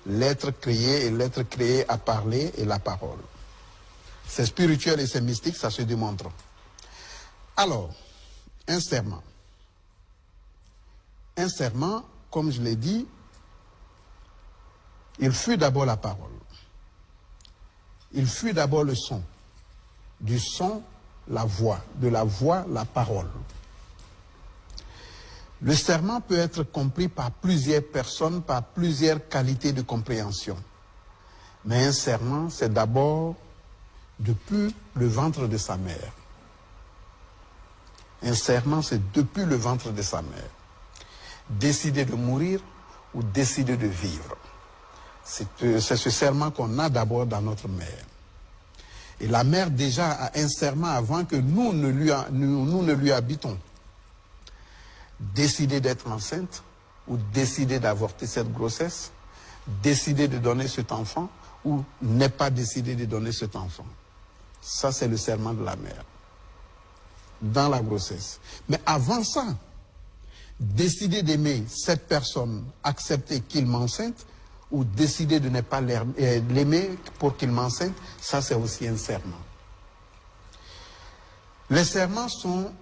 l'être créé et l'être créé à parler et la parole. C'est spirituel et c'est mystique, ça se démontre. Alors, un serment. Un serment, comme je l'ai dit, il fut d'abord la parole. Il fut d'abord le son. Du son, la voix. De la voix, la parole. Le serment peut être compris par plusieurs personnes, par plusieurs qualités de compréhension. Mais un serment, c'est d'abord depuis le ventre de sa mère. Un serment, c'est depuis le ventre de sa mère. Décider de mourir ou décider de vivre. C'est ce serment qu'on a d'abord dans notre mère. Et la mère déjà a un serment avant que nous ne lui habitons. Décider d'être enceinte ou décider d'avorter cette grossesse, décider de donner cet enfant ou ne pas décider de donner cet enfant. Ça, c'est le serment de la mère dans la grossesse. Mais avant ça, décider d'aimer cette personne, accepter qu'il m'enceinte ou décider de ne pas l'aimer pour qu'il m'enceinte, ça c'est aussi un serment. Les serments sont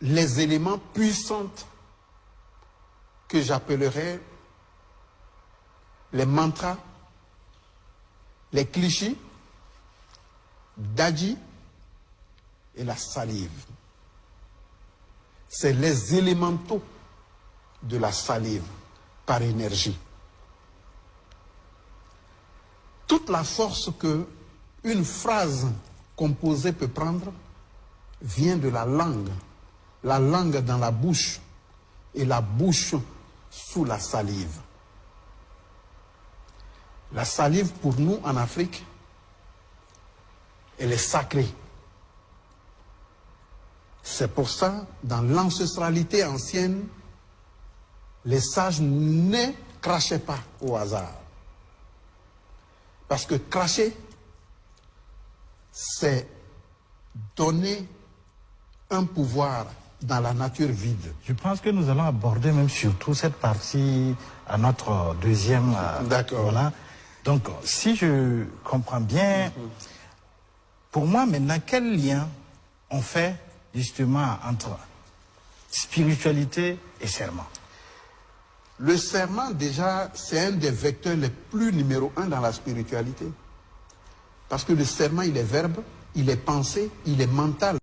les éléments puissants que j'appellerais les mantras, les clichés, Daji et la salive. C'est les élémentaux de la salive par énergie. Toute la force que une phrase composée peut prendre vient de la langue dans la bouche et la bouche sous la salive. La salive pour nous en Afrique, elle est sacrée. C'est pour ça, dans l'ancestralité ancienne, les sages ne crachaient pas au hasard. Parce que cracher, c'est donner un pouvoir dans la nature vide. Je pense que nous allons aborder même surtout cette partie à notre deuxième... D'accord. Voilà. Donc, si je comprends bien, pour moi maintenant, quel lien on fait justement entre spiritualité et serment? Le serment, déjà, c'est un des vecteurs les plus numéro 1 dans la spiritualité. Parce que le serment, il est verbe, il est pensée, il est mental.